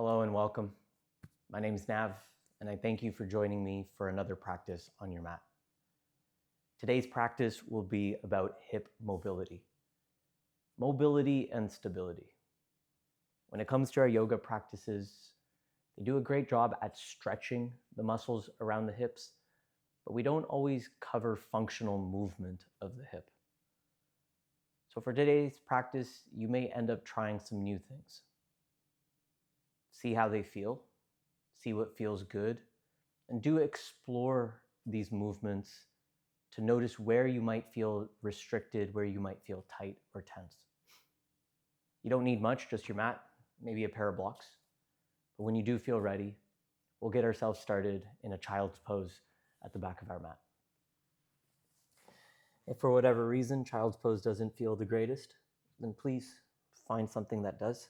Hello and welcome. My name is Nav, and I thank you for joining me for another practice on your mat. Today's practice will be about hip mobility and stability. When it comes to our yoga practices, they do a great job at stretching the muscles around the hips, but we don't always cover functional movement of the hip. So for today's practice, you may end up trying some new things. See how they feel, see what feels good, and do explore these movements to notice where you might feel restricted, where you might feel tight or tense. You don't need much, just your mat, maybe a pair of blocks. But when you do feel ready, we'll get ourselves started in a child's pose at the back of our mat. If for whatever reason child's pose doesn't feel the greatest, then please find something that does.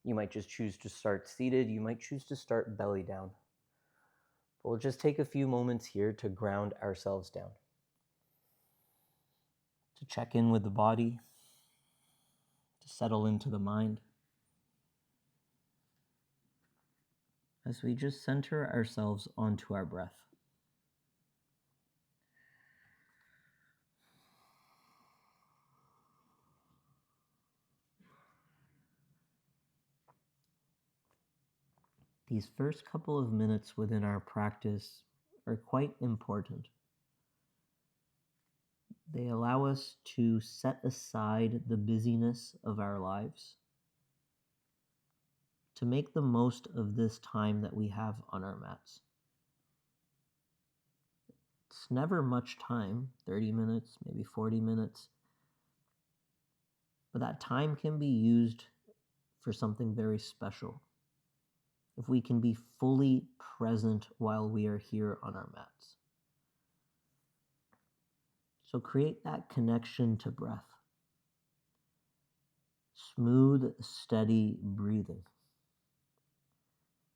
You might just choose to start seated. You might choose to start belly down. But we'll just take a few moments here to ground ourselves down, to check in with the body, to settle into the mind, as we just center ourselves onto our breath. These first couple of minutes within our practice are quite important. They allow us to set aside the busyness of our lives, to make the most of this time that we have on our mats. It's never much time, 30 minutes, maybe 40 minutes, but that time can be used for something very special if we can be fully present while we are here on our mats. So create that connection to breath. Smooth, steady breathing.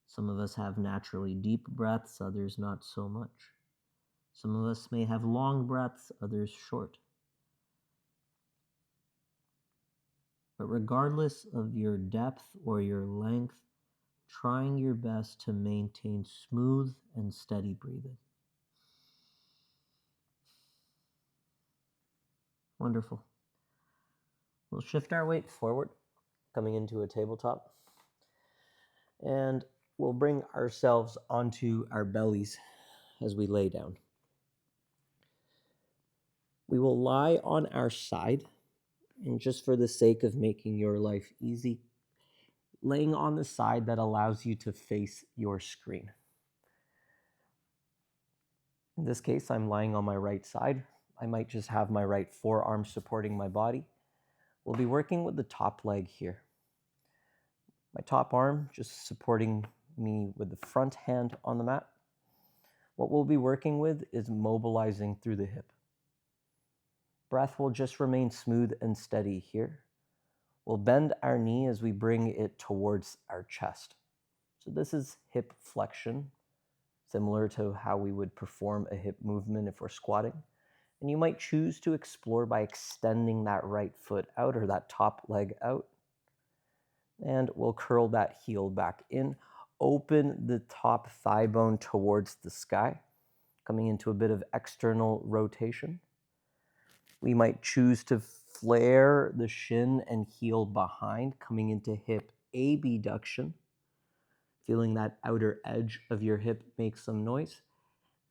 Some of us have naturally deep breaths, others not so much. Some of us may have long breaths, others short. But regardless of your depth or your length, trying your best to maintain smooth and steady breathing. Wonderful. We'll shift our weight forward, coming into a tabletop, and we'll bring ourselves onto our bellies as we lay down. We will lie on our side, and just for the sake of making your life easy, laying on the side that allows you to face your screen. In this case, I'm lying on my right side. I might just have my right forearm supporting my body. We'll be working with the top leg here. My top arm just supporting me with the front hand on the mat. What we'll be working with is mobilizing through the hip. Breath will just remain smooth and steady here. We'll bend our knee as we bring it towards our chest. So this is hip flexion, similar to how we would perform a hip movement if we're squatting. And you might choose to explore by extending that right foot out or that top leg out. And we'll curl that heel back in. Open the top thigh bone towards the sky, coming into a bit of external rotation. We might choose to flare the shin and heel behind, coming into hip abduction, feeling that outer edge of your hip make some noise,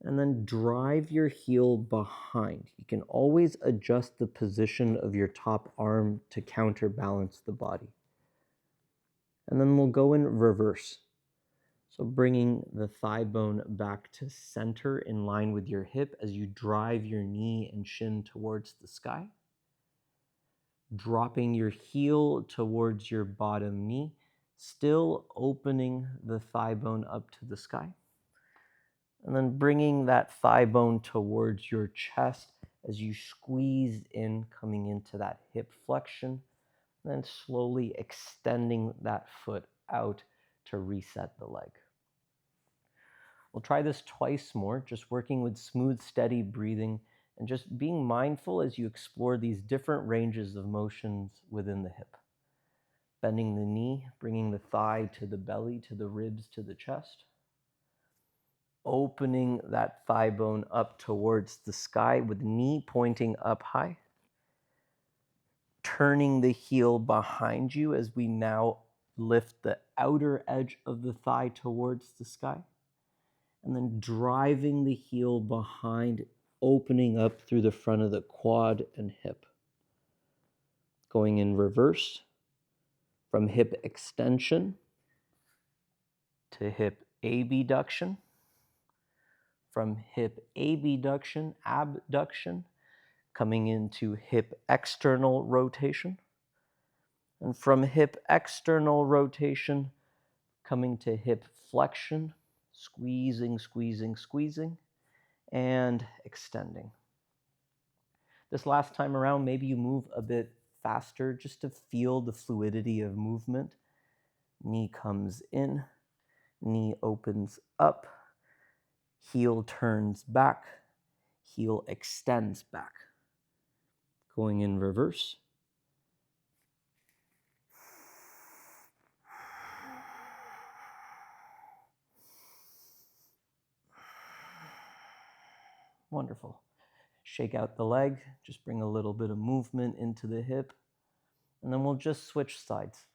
and then drive your heel behind. You can always adjust the position of your top arm to counterbalance the body. And then we'll go in reverse. So bringing the thigh bone back to center in line with your hip as you drive your knee and shin towards the sky. Dropping your heel towards your bottom knee, still opening the thigh bone up to the sky. And then bringing that thigh bone towards your chest as you squeeze in, coming into that hip flexion, and then slowly extending that foot out to reset the leg. We'll try this twice more, just working with smooth, steady breathing and just being mindful as you explore these different ranges of motions within the hip. Bending the knee, bringing the thigh to the belly, to the ribs, to the chest. Opening that thigh bone up towards the sky with the knee pointing up high. Turning the heel behind you as we now lift the outer edge of the thigh towards the sky. And then driving the heel behind, opening up through the front of the quad and hip. Going in reverse from hip extension to hip abduction. From hip abduction, coming into hip external rotation. And from hip external rotation, coming to hip flexion, squeezing, squeezing, squeezing, and extending. This last time around, maybe you move a bit faster just to feel the fluidity of movement. Knee comes in, knee opens up, heel turns back, heel extends back. Going in reverse. Wonderful. Shake out the leg, just bring a little bit of movement into the hip, and then we'll just switch sides.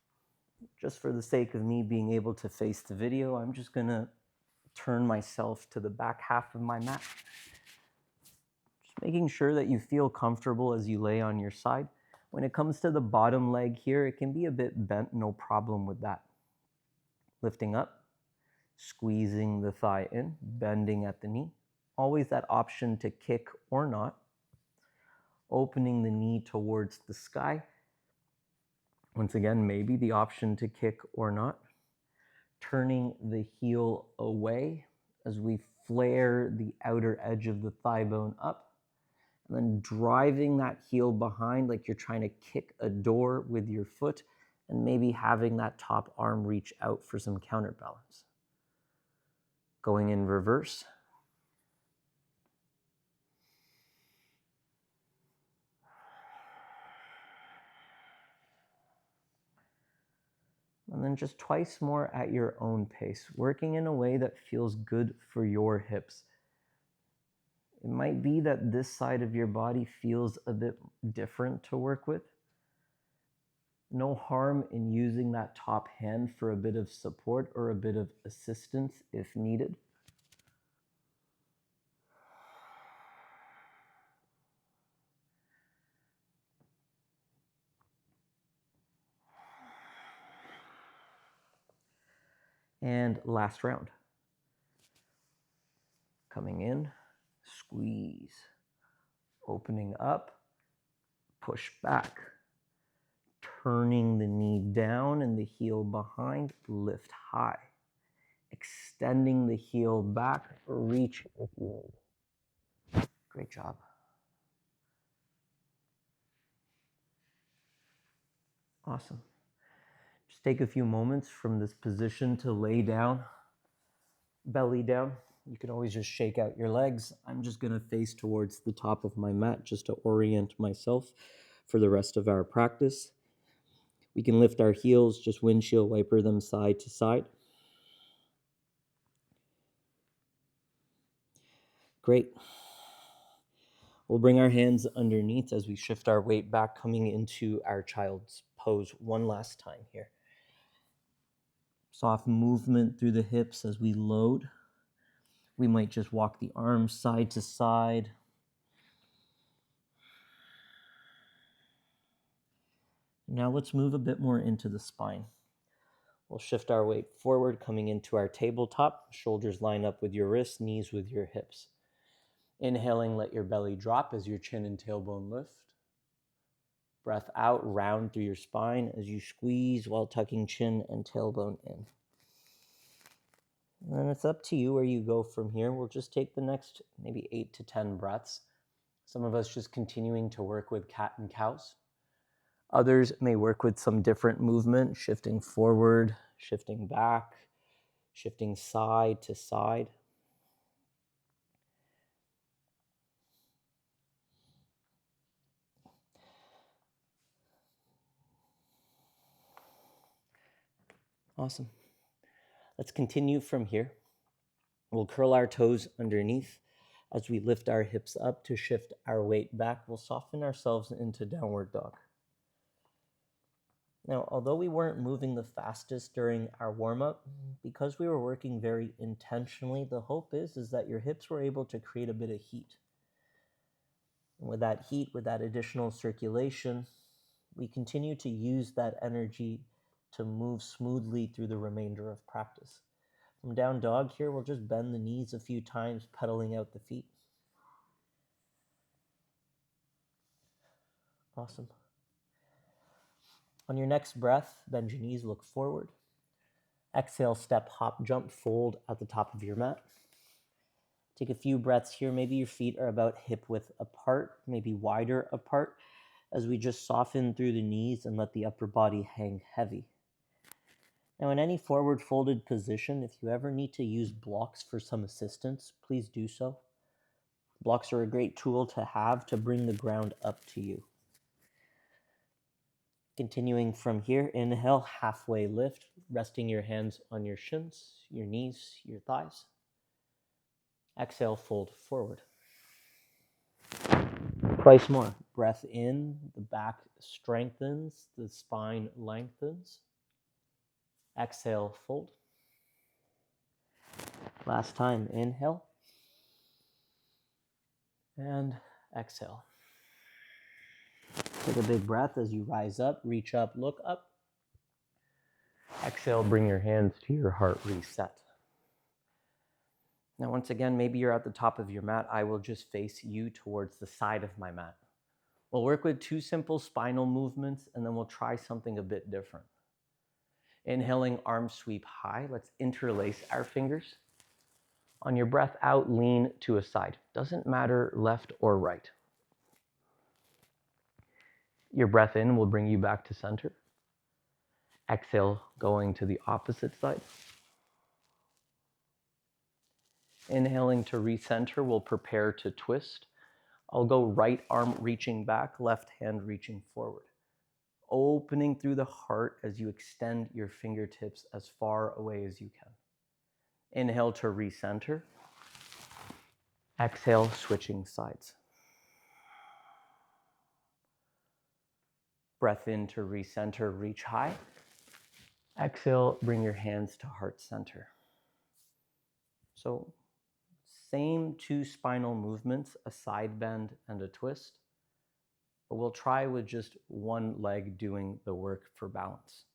Just for the sake of me being able to face the video, I'm just gonna turn myself to the back half of my mat. Just making sure that you feel comfortable as you lay on your side. When it comes to the bottom leg here, it can be a bit bent, no problem with that. Lifting up, squeezing the thigh in, bending at the knee. Always that option to kick or not. Opening the knee towards the sky. Once again, maybe the option to kick or not. Turning the heel away as we flare the outer edge of the thigh bone up. And then driving that heel behind like you're trying to kick a door with your foot, and maybe having that top arm reach out for some counterbalance. Going in reverse. And then just twice more at your own pace, working in a way that feels good for your hips. It might be that this side of your body feels a bit different to work with. No harm in using that top hand for a bit of support or a bit of assistance if needed. And last round. Coming in, squeeze. Opening up, push back. Turning the knee down and the heel behind, lift high. Extending the heel back, reach if you need. Great job. Awesome. Just take a few moments from this position to lay down, belly down. You can always just shake out your legs. I'm just gonna face towards the top of my mat just to orient myself for the rest of our practice. We can lift our heels, just windshield wiper them side to side. Great. We'll bring our hands underneath as we shift our weight back, coming into our child's pose one last time here. Soft movement through the hips as we load. We might just walk the arms side to side. Now let's move a bit more into the spine. We'll shift our weight forward, coming into our tabletop. Shoulders line up with your wrists, knees with your hips. Inhaling, let your belly drop as your chin and tailbone lift. Breath out, round through your spine as you squeeze while tucking chin and tailbone in. And then it's up to you where you go from here. We'll just take the next maybe 8 to 10 breaths. Some of us just continuing to work with cat and cows. Others may work with some different movement, shifting forward, shifting back, shifting side to side. Awesome. Let's continue from here. We'll curl our toes underneath as we lift our hips up to shift our weight back. We'll soften ourselves into downward dog. Now, although we weren't moving the fastest during our warm-up, because we were working very intentionally, the hope is that your hips were able to create a bit of heat. And with that heat, with that additional circulation, we continue to use that energy to move smoothly through the remainder of practice. From down dog here, we'll just bend the knees a few times, pedaling out the feet. Awesome. On your next breath, bend your knees, look forward. Exhale, step, hop, jump, fold at the top of your mat. Take a few breaths here. Maybe your feet are about hip width apart, maybe wider apart, as we just soften through the knees and let the upper body hang heavy. Now, in any forward folded position, if you ever need to use blocks for some assistance, please do so. Blocks are a great tool to have to bring the ground up to you. Continuing from here, inhale, halfway lift, resting your hands on your shins, your knees, your thighs. Exhale, fold forward. Twice more. Breath in, the back strengthens, the spine lengthens. Exhale, fold. Last time, inhale. And exhale. Take a big breath as you rise up, reach up, look up. Exhale, bring your hands to your heart, reset. Now, once again, maybe you're at the top of your mat. I will just face you towards the side of my mat. We'll work with 2 simple spinal movements, and then we'll try something a bit different. Inhaling, arms sweep high. Let's interlace our fingers. On your breath out, lean to a side. Doesn't matter left or right. Your breath in will bring you back to center. Exhale, going to the opposite side. Inhaling to recenter, we'll prepare to twist. I'll go right arm reaching back, left hand reaching forward. Opening through the heart as you extend your fingertips as far away as you can. Inhale to recenter. Exhale, switching sides. Breath in to recenter, reach high. Exhale, bring your hands to heart center. So, same 2 spinal movements, a side bend and a twist, but we'll try with just one leg doing the work for balance.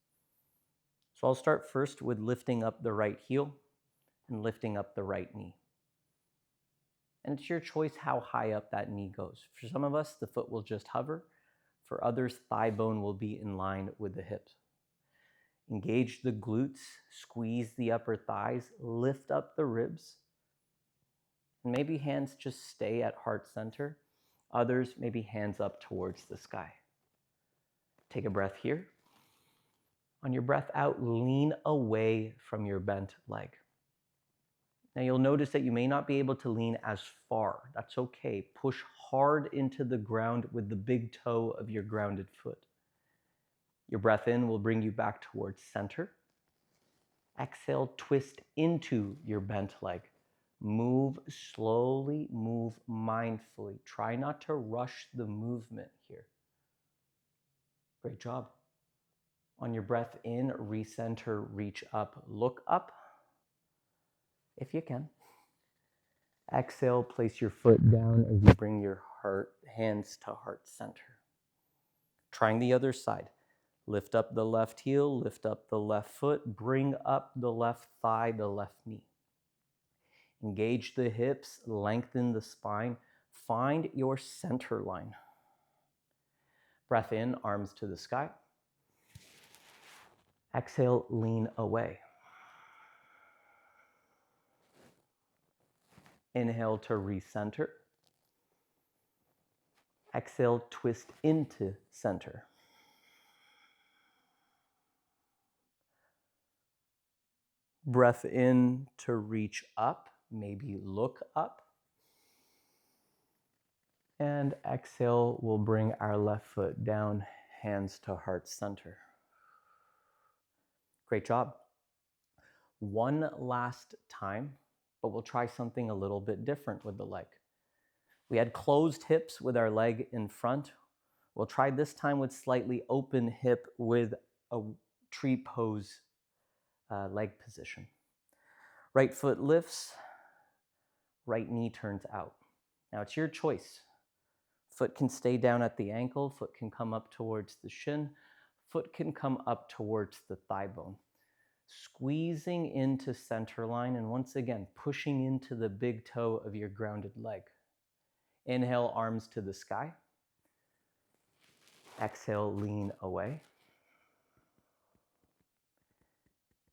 So I'll start first with lifting up the right heel and lifting up the right knee. And it's your choice how high up that knee goes. For some of us, the foot will just hover. For others, thigh bone will be in line with the hips. Engage the glutes, squeeze the upper thighs, lift up the ribs. And maybe hands just stay at heart center. Others, maybe hands up towards the sky. Take a breath here. On your breath out, lean away from your bent leg. Now you'll notice that you may not be able to lean as far. That's okay. Push hard into the ground with the big toe of your grounded foot. Your breath in will bring you back towards center. Exhale, twist into your bent leg. Move slowly, move mindfully. Try not to rush the movement here. Great job. On your breath in, recenter, reach up, look up. If you can. Exhale, place your foot down as you bring your hands to heart center. Trying the other side. Lift up the left heel, lift up the left foot, bring up the left thigh, the left knee. Engage the hips, lengthen the spine. Find your center line. Breath in, arms to the sky. Exhale, lean away. Inhale to recenter. Exhale, twist into center. Breath in to reach up, maybe look up. And exhale, we'll bring our left foot down, hands to heart center. Great job. One last time, but we'll try something a little bit different with the leg. We had closed hips with our leg in front. We'll try this time with slightly open hip with a tree pose leg position. Right foot lifts, right knee turns out. Now it's your choice. Foot can stay down at the ankle, foot can come up towards the shin, foot can come up towards the thigh bone. Squeezing into center line and once again, pushing into the big toe of your grounded leg. Inhale, arms to the sky. Exhale, lean away.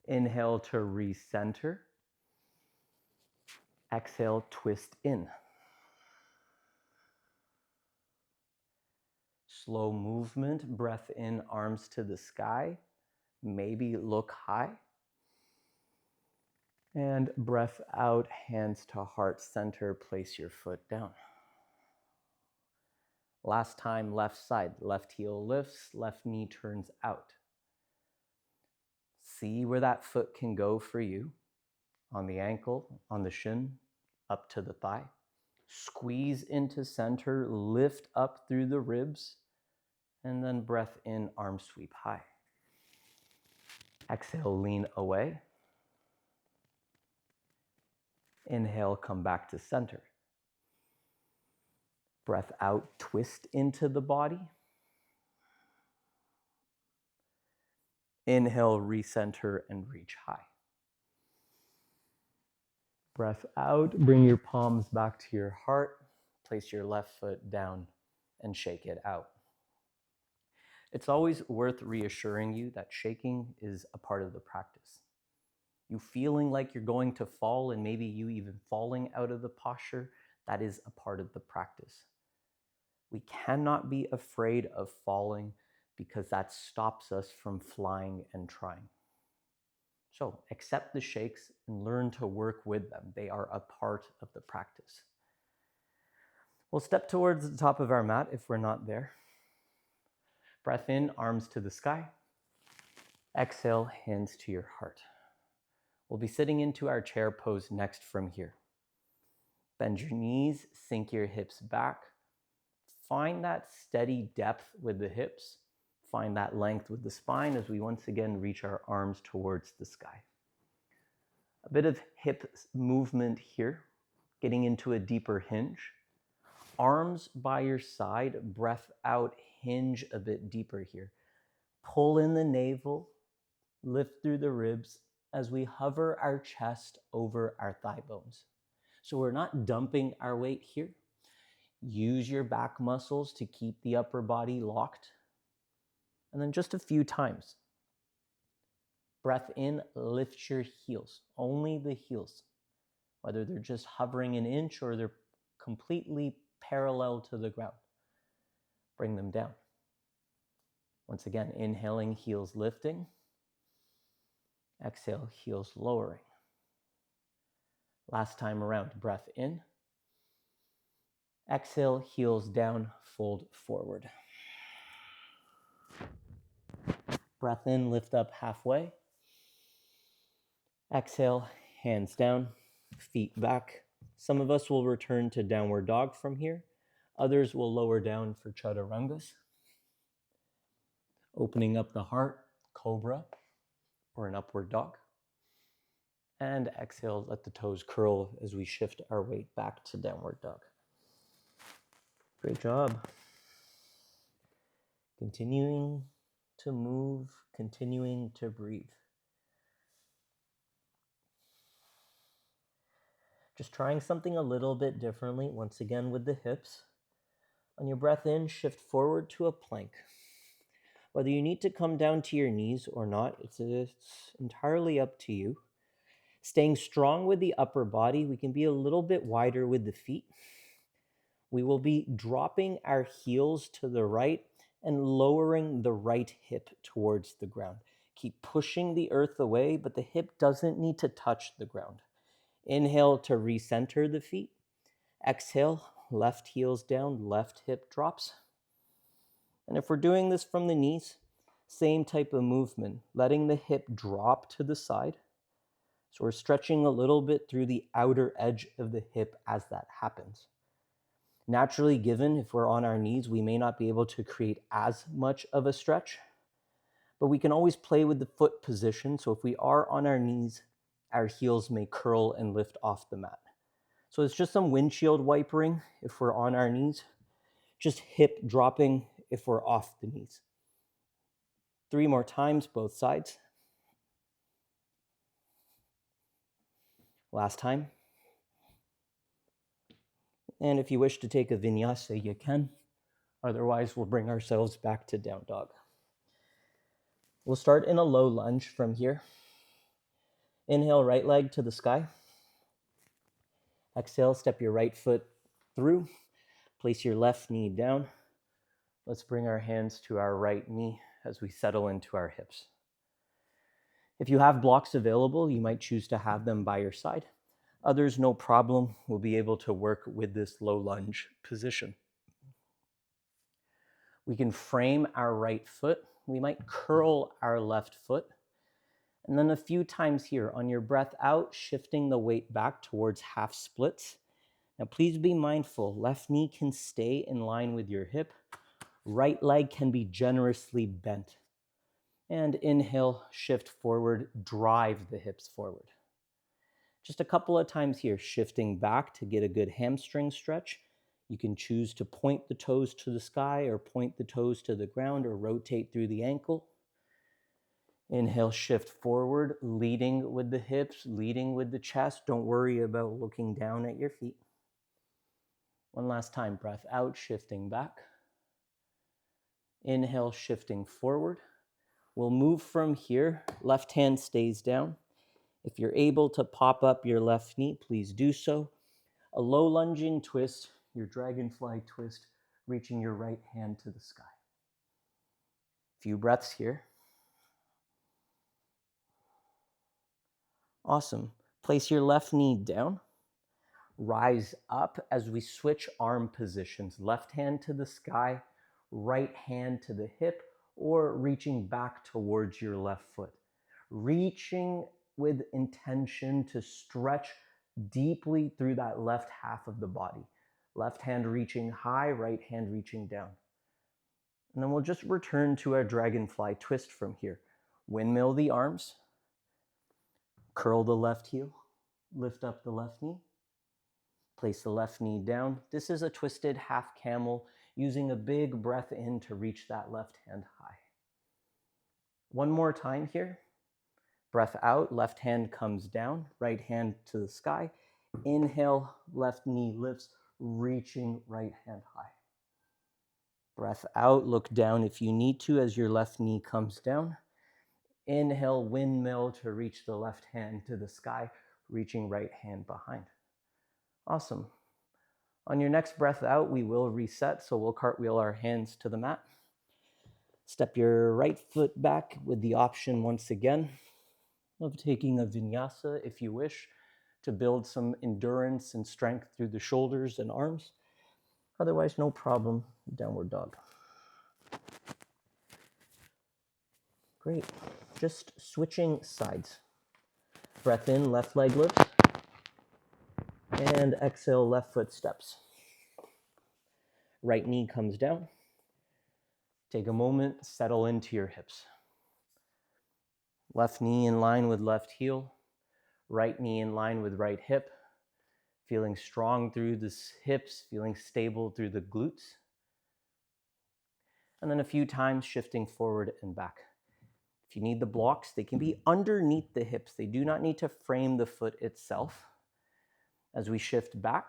Inhale to recenter. Exhale, twist in. Slow movement, breath in, arms to the sky. Maybe look high. And breath out, hands to heart center, place your foot down. Last time, left side, left heel lifts, left knee turns out. See where that foot can go for you. On the ankle, on the shin, up to the thigh. Squeeze into center, lift up through the ribs, and then breath in, arm sweep high. Exhale, lean away. Inhale, come back to center. Breath out, twist into the body. Inhale, recenter and reach high. Breath out, bring your palms back to your heart. Place your left foot down and shake it out. It's always worth reassuring you that shaking is a part of the practice. You feeling like you're going to fall and maybe you even falling out of the posture, that is a part of the practice. We cannot be afraid of falling because that stops us from flying and trying. So accept the shakes and learn to work with them. They are a part of the practice. We'll step towards the top of our mat if we're not there. Breath in, arms to the sky. Exhale, hands to your heart. We'll be sitting into our chair pose next from here. Bend your knees, sink your hips back. Find that steady depth with the hips. Find that length with the spine as we once again reach our arms towards the sky. A bit of hip movement here, getting into a deeper hinge. Arms by your side, breath out, hinge a bit deeper here. Pull in the navel, lift through the ribs as we hover our chest over our thigh bones. So we're not dumping our weight here. Use your back muscles to keep the upper body locked. And then just a few times. Breath in, lift your heels, only the heels. Whether they're just hovering an inch or they're completely parallel to the ground. Bring them down. Once again, inhaling, heels lifting. Exhale, heels lowering. Last time around, breath in. Exhale, heels down, fold forward. Breath in, lift up halfway. Exhale, hands down, feet back. Some of us will return to downward dog from here. Others will lower down for chaturangas. Opening up the heart, cobra, or an upward dog. And exhale, let the toes curl as we shift our weight back to downward dog. Great job. Continuing to move, continuing to breathe. Just trying something a little bit differently, once again with the hips. On your breath in, shift forward to a plank. Whether you need to come down to your knees or not, it's entirely up to you. Staying strong with the upper body, we can be a little bit wider with the feet. We will be dropping our heels to the right and lowering the right hip towards the ground. Keep pushing the earth away, but the hip doesn't need to touch the ground. Inhale to recenter the feet. Exhale, left heels down, left hip drops. And if we're doing this from the knees, same type of movement, letting the hip drop to the side. So we're stretching a little bit through the outer edge of the hip as that happens. Naturally given, if we're on our knees, we may not be able to create as much of a stretch, but we can always play with the foot position. So if we are on our knees, our heels may curl and lift off the mat. So it's just some windshield wipering if we're on our knees, just hip dropping if we're off the knees. 3 more times, both sides. Last time. And if you wish to take a vinyasa, you can. Otherwise, we'll bring ourselves back to down dog. We'll start in a low lunge from here. Inhale, right leg to the sky. Exhale, step your right foot through. Place your left knee down. Let's bring our hands to our right knee as we settle into our hips. If you have blocks available, you might choose to have them by your side. Others, no problem, will be able to work with this low lunge position. We can frame our right foot. We might curl our left foot. And then a few times here, on your breath out, shifting the weight back towards half splits. Now please be mindful, left knee can stay in line with your hip. Right leg can be generously bent. And inhale, shift forward, drive the hips forward. Just a couple of times here, shifting back to get a good hamstring stretch. You can choose to point the toes to the sky or point the toes to the ground or rotate through the ankle. Inhale, shift forward, leading with the hips, leading with the chest. Don't worry about looking down at your feet. One last time, breath out, shifting back. Inhale, shifting forward. We'll move from here. Left hand stays down. If you're able to pop up your left knee, please do so. A low lunging twist, your dragonfly twist, reaching your right hand to the sky. Few breaths here. Awesome. Place your left knee down. Rise up as we switch arm positions. Left hand to the sky, right hand to the hip, or reaching back towards your left foot. Reaching with intention to stretch deeply through that left half of the body. Left hand reaching high, right hand reaching down. And then we'll just return to our dragonfly twist from here. Windmill the arms. Curl the left heel. Lift up the left knee. Place the left knee down. This is a twisted half camel, using a big breath in to reach that left hand high. One more time here. Breath out, left hand comes down, right hand to the sky. Inhale, left knee lifts, reaching right hand high. Breath out, look down if you need to as your left knee comes down. Inhale, windmill to reach the left hand to the sky, reaching right hand behind. Awesome. On your next breath out, we will reset, so we'll cartwheel our hands to the mat. Step your right foot back with the option once again of taking a vinyasa if you wish to build some endurance and strength through the shoulders and arms. Otherwise, no problem, downward dog. Great. Just switching sides. Breath in, left leg lifts. And exhale, left foot steps. Right knee comes down. Take a moment, settle into your hips. Left knee in line with left heel. Right knee in line with right hip. Feeling strong through the hips, feeling stable through the glutes. And then a few times shifting forward and back. If you need the blocks, they can be underneath the hips. They do not need to frame the foot itself. As we shift back,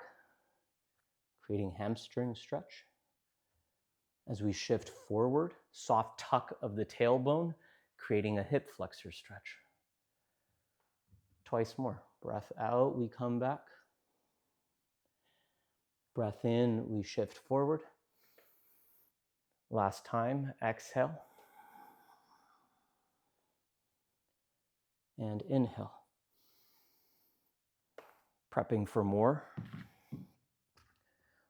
creating hamstring stretch. As we shift forward, soft tuck of the tailbone, creating a hip flexor stretch. Twice more. Breath out, we come back. Breath in, we shift forward. Last time, exhale. And inhale. Prepping for more.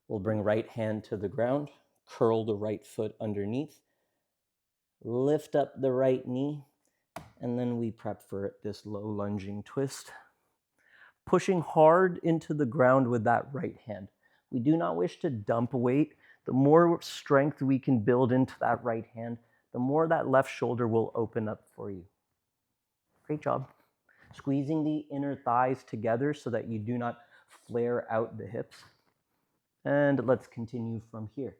We'll bring right hand to the ground, curl the right foot underneath, lift up the right knee, and then we prep for this low lunging twist. pushing hard into the ground with that right hand. We do not wish to dump weight. The more strength we can build into that right hand, the more that left shoulder will open up for you. Great job. Squeezing the inner thighs together so that you do not flare out the hips. And let's continue from here.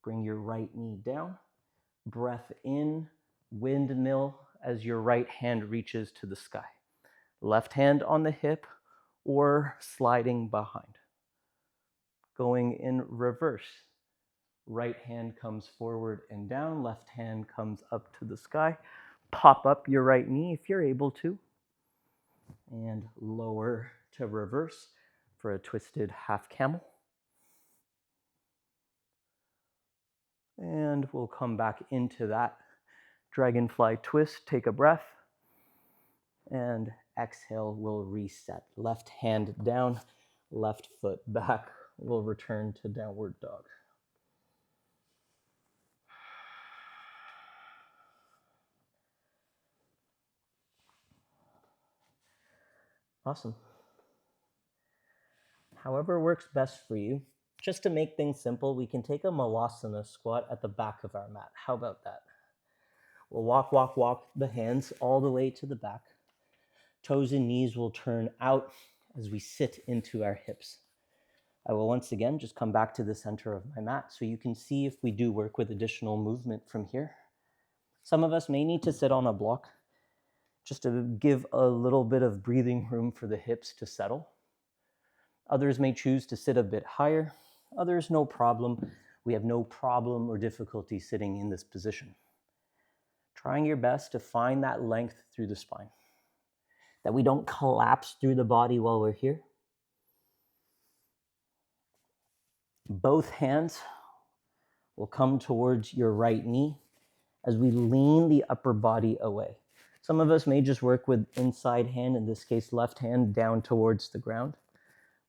Bring your right knee down. Breath in, windmill as your right hand reaches to the sky. Left hand on the hip or sliding behind. Going in reverse. Right hand comes forward and down. Left hand comes up to the sky. Pop up your right knee if you're able to. And lower to reverse for a twisted half camel. And we'll come back into that dragonfly twist. Take a breath. And exhale, we'll reset. Left hand down, left foot back. We'll return to downward dog. Awesome. However works best for you. Just to make things simple, we can take a Malasana squat at the back of our mat. How about that? We'll walk the hands all the way to the back. Toes and knees will turn out as we sit into our hips. I will once again just come back to the center of my mat so you can see if we do work with additional movement from here. Some of us may need to sit on a block just to give a little bit of breathing room for the hips to settle. Others may choose to sit a bit higher. Others, no problem. We have no problem or difficulty sitting in this position. Trying your best to find that length through the spine, that we don't collapse through the body while we're here. Both hands will come towards your right knee as we lean the upper body away. Some of us may just work with inside hand, in this case left hand, down towards the ground.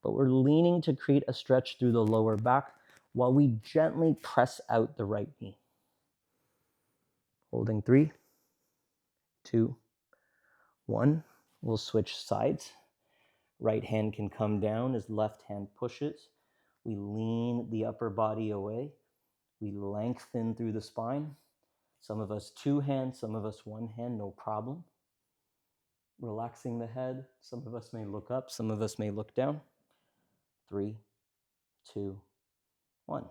But we're leaning to create a stretch through the lower back while we gently press out the right knee. Holding 3, 2, 1. We'll switch sides. Right hand can come down as left hand pushes. We lean the upper body away. We lengthen through the spine. Some of us 2 hands, some of us 1 hand, no problem. Relaxing the head. Some of us may look up, some of us may look down. 3, 2, 1.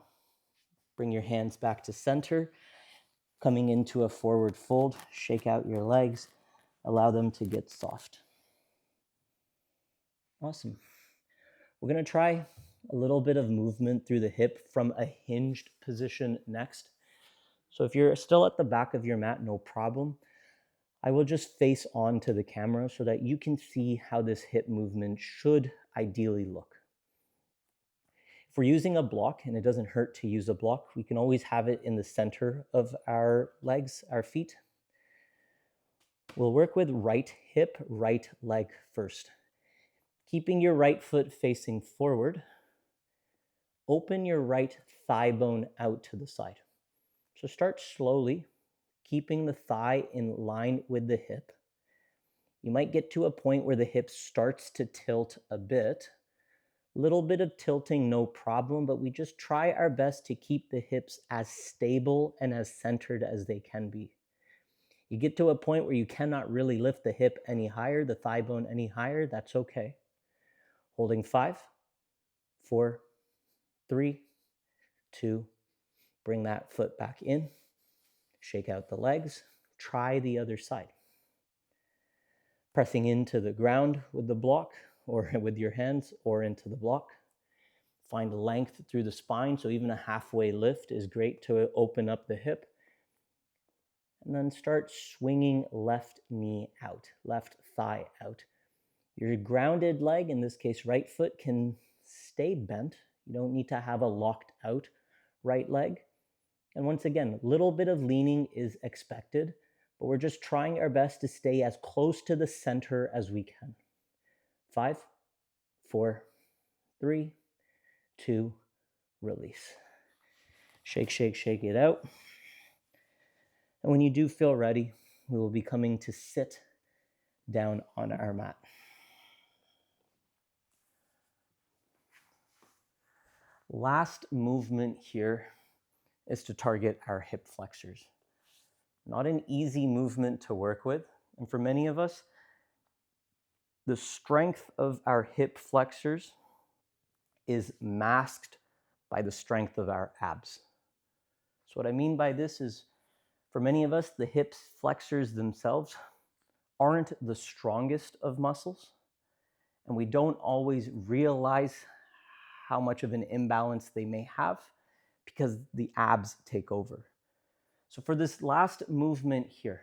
Bring your hands back to center. Coming into a forward fold. Shake out your legs. Allow them to get soft. Awesome. We're going to try a little bit of movement through the hip from a hinged position next. So if you're still at the back of your mat, no problem. I will just face on to the camera so that you can see how this hip movement should ideally look. If we're using a block, and it doesn't hurt to use a block, we can always have it in the center of our legs, our feet. We'll work with right hip, right leg first. Keeping your right foot facing forward, open your right thigh bone out to the side. So start slowly, keeping the thigh in line with the hip. You might get to a point where the hip starts to tilt a bit. Little bit of tilting, no problem, but we just try our best to keep the hips as stable and as centered as they can be. You get to a point where you cannot really lift the hip any higher, the thigh bone any higher, that's okay. Holding 5, 4, 3, 2, bring that foot back in, shake out the legs, try the other side. Pressing into the ground with the block, or with your hands, or into the block. Find length through the spine, so even a halfway lift is great to open up the hip. And then start swinging left knee out, left thigh out. Your grounded leg, in this case right foot, can stay bent. You don't need to have a locked out right leg. And once again, a little bit of leaning is expected, but we're just trying our best to stay as close to the center as we can. 5, 4, 3, 2, release. Shake, shake, shake it out. And when you do feel ready, we will be coming to sit down on our mat. Last movement here is to target our hip flexors. Not an easy movement to work with. And for many of us, the strength of our hip flexors is masked by the strength of our abs. So what I mean by this is, for many of us, the hip flexors themselves aren't the strongest of muscles, and we don't always realize how much of an imbalance they may have because the abs take over. So for this last movement here,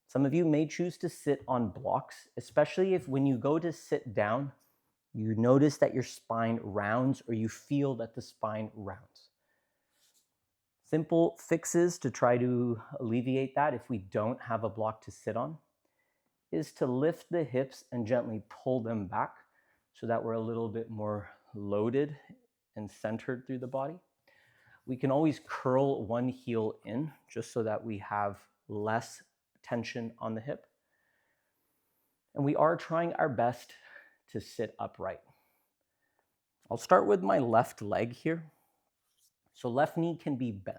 some of you may choose to sit on blocks, especially if when you go to sit down, you notice that your spine rounds or you feel that the spine rounds. Simple fixes to try to alleviate that if we don't have a block to sit on is to lift the hips and gently pull them back so that we're a little bit more loaded and centered through the body. We can always curl one heel in just so that we have less tension on the hip. And we are trying our best to sit upright. I'll start with my left leg here. So left knee can be bent.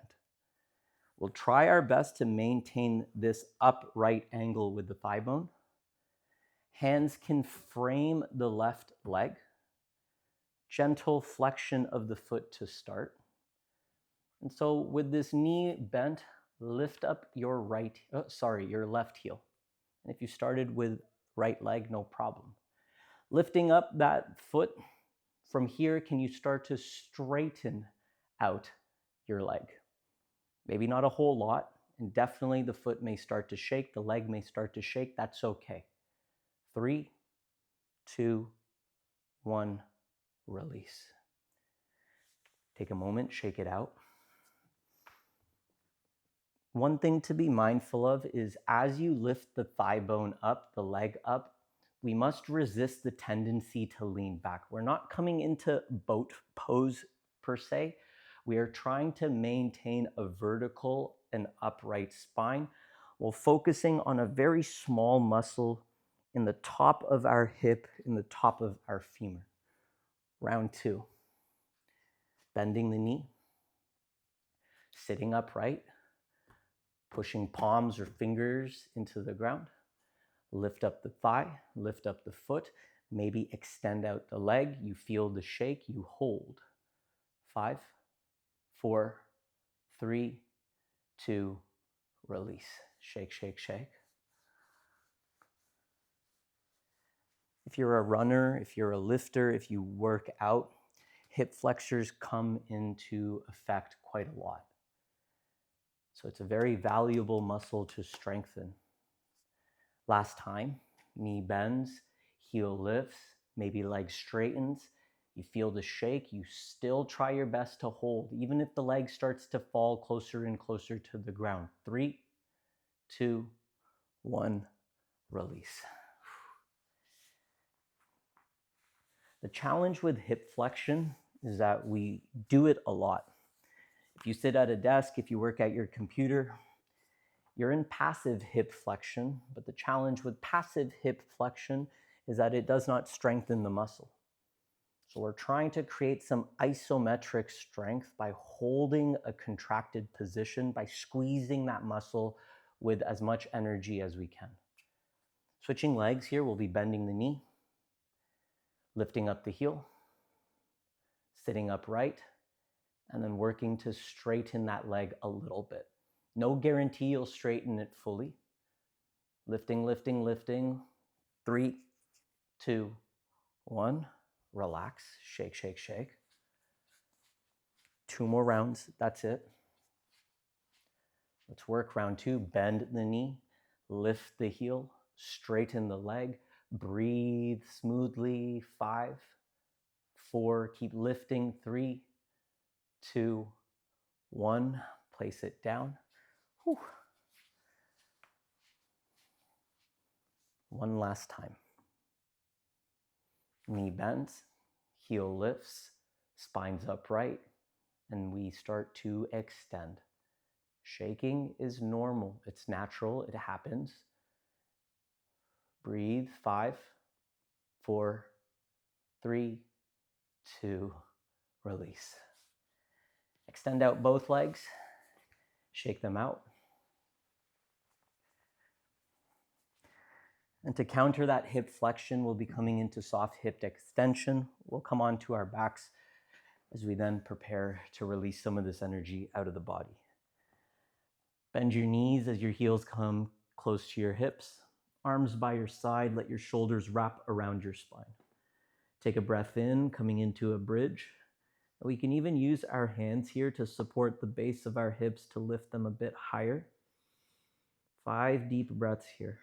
We'll try our best to maintain this upright angle with the thigh bone. Hands can frame the left leg. Gentle flexion of the foot to start. And so with this knee bent, lift up your your left heel. And if you started with right leg, no problem. Lifting up that foot, from here, can you start to straighten out your leg? Maybe not a whole lot, and definitely the foot may start to shake, the leg may start to shake, that's okay. 3, 2, 1, release. Take a moment, shake it out. One thing to be mindful of is as you lift the thigh bone up, the leg up, we must resist the tendency to lean back. We're not coming into boat pose per se. We are trying to maintain a vertical and upright spine while focusing on a very small muscle in the top of our hip, in the top of our femur. Round 2. Bending the knee, sitting upright, pushing palms or fingers into the ground. Lift up the thigh, lift up the foot, maybe extend out the leg. You feel the shake, you hold. 5, 4, 3, 2, release. Shake, shake, shake. If you're a runner, if you're a lifter, if you work out, hip flexors come into effect quite a lot. So it's a very valuable muscle to strengthen. Last time, knee bends, heel lifts, maybe leg straightens. You feel the shake, you still try your best to hold, even if the leg starts to fall closer and closer to the ground. 3, 2, 1, release. The challenge with hip flexion is that we do it a lot. If you sit at a desk, if you work at your computer, you're in passive hip flexion, but the challenge with passive hip flexion is that it does not strengthen the muscle. So we're trying to create some isometric strength by holding a contracted position, by squeezing that muscle with as much energy as we can. Switching legs here, we'll be bending the knee, lifting up the heel, sitting upright, and then working to straighten that leg a little bit. No guarantee you'll straighten it fully. Lifting, lifting, lifting. 3, 2, 1. Relax. Shake, shake, shake. 2 more rounds. That's it. Let's work round 2. Bend the knee. Lift the heel. Straighten the leg. Breathe smoothly. 5, 4. Keep lifting. 3, 2, 1. Place it down. Whew. One last time. Knee bends, heel lifts, spine's upright, and we start to extend. Shaking is normal. It's natural. It happens. Breathe. 5, 4, 3, 2, release. Extend out both legs, shake them out. And to counter that hip flexion, we'll be coming into soft hip extension. We'll come onto our backs as we then prepare to release some of this energy out of the body. Bend your knees as your heels come close to your hips. Arms by your side, let your shoulders wrap around your spine. Take a breath in, coming into a bridge. We can even use our hands here to support the base of our hips to lift them a bit higher. 5 deep breaths here.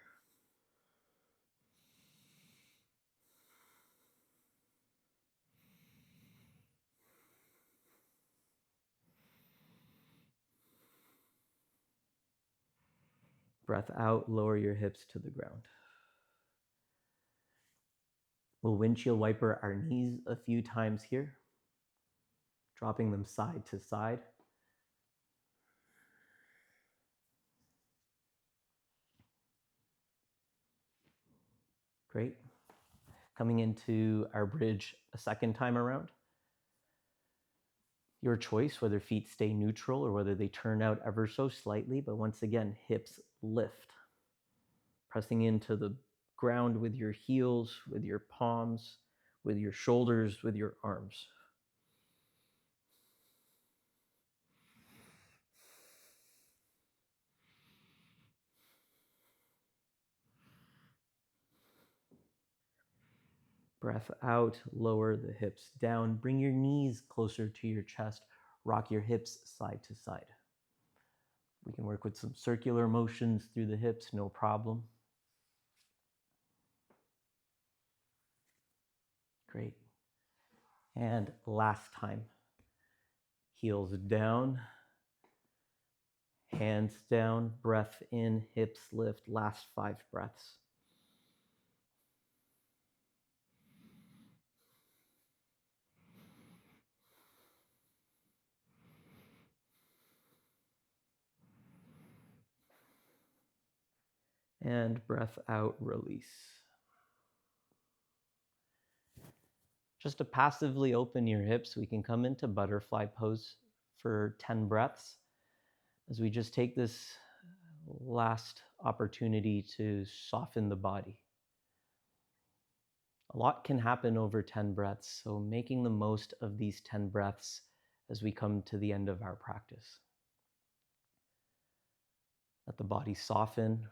Breath out, lower your hips to the ground. We'll windshield wiper our knees a few times here, dropping them side to side. Great. Coming into our bridge a second time around. Your choice, whether feet stay neutral or whether they turn out ever so slightly, but once again, hips lift. Pressing into the ground with your heels, with your palms, with your shoulders, with your arms. Breath out, lower the hips down. Bring your knees closer to your chest. Rock your hips side to side. We can work with some circular motions through the hips, no problem. Great. And last time. Heels down, hands down, breath in, hips lift. Last 5 breaths. And breath out, release. Just to passively open your hips, we can come into butterfly pose for 10 breaths as we just take this last opportunity to soften the body. A lot can happen over 10 breaths, so making the most of these 10 breaths as we come to the end of our practice. Let the body soften.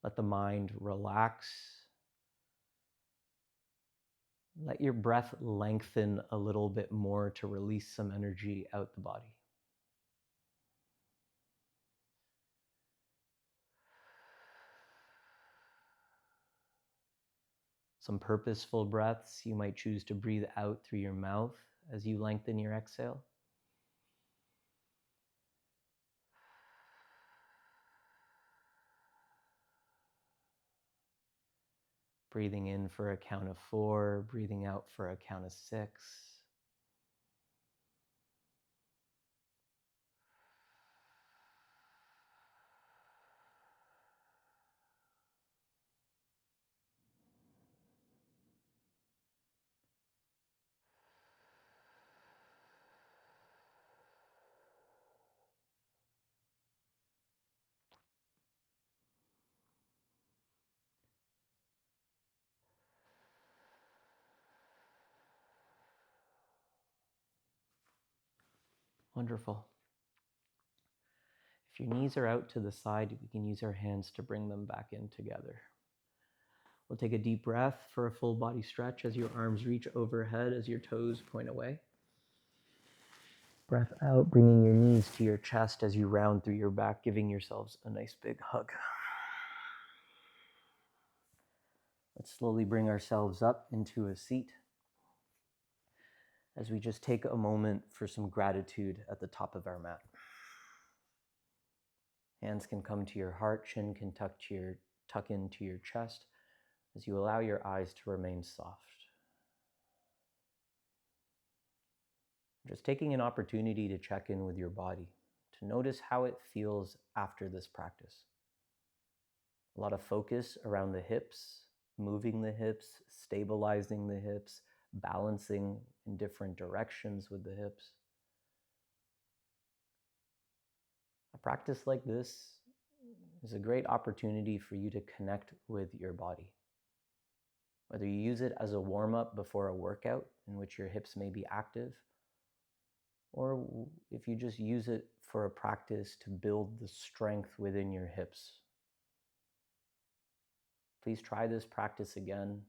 Let the mind relax. Let your breath lengthen a little bit more to release some energy out the body. Some purposeful breaths, you might choose to breathe out through your mouth as you lengthen your exhale. Breathing in for a count of 4, breathing out for a count of 6. Wonderful. If your knees are out to the side, we can use our hands to bring them back in together. We'll take a deep breath for a full body stretch as your arms reach overhead, as your toes point away. Breath out, bringing your knees to your chest as you round through your back, giving yourselves a nice big hug. Let's slowly bring ourselves up into a seat as we just take a moment for some gratitude at the top of our mat. Hands can come to your heart, chin can tuck into your chest as you allow your eyes to remain soft. Just taking an opportunity to check in with your body, to notice how it feels after this practice. A lot of focus around the hips, moving the hips, stabilizing the hips, balancing in different directions with the hips. A practice like this is a great opportunity for you to connect with your body. Whether you use it as a warm-up before a workout in which your hips may be active, or if you just use it for a practice to build the strength within your hips. Please try this practice again.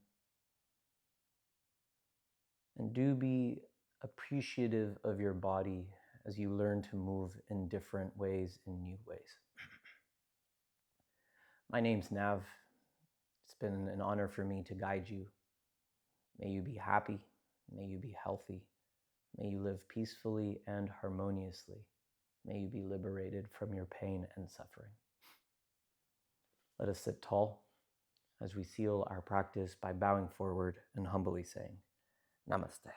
And do be appreciative of your body as you learn to move in different ways, in new ways. My name's Nav. It's been an honor for me to guide you. May you be happy. May you be healthy. May you live peacefully and harmoniously. May you be liberated from your pain and suffering. Let us sit tall as we seal our practice by bowing forward and humbly saying, Namaste.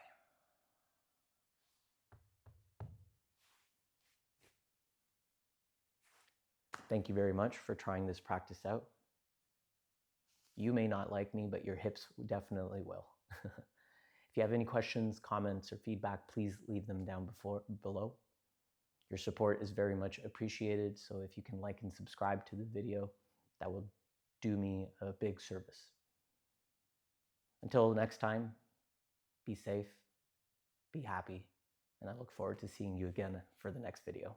Thank you very much for trying this practice out. You may not like me, but your hips definitely will. If you have any questions, comments, or feedback, please leave them down below. Your support is very much appreciated, so if you can like and subscribe to the video, that will do me a big service. Until next time, be safe, be happy, and I look forward to seeing you again for the next video.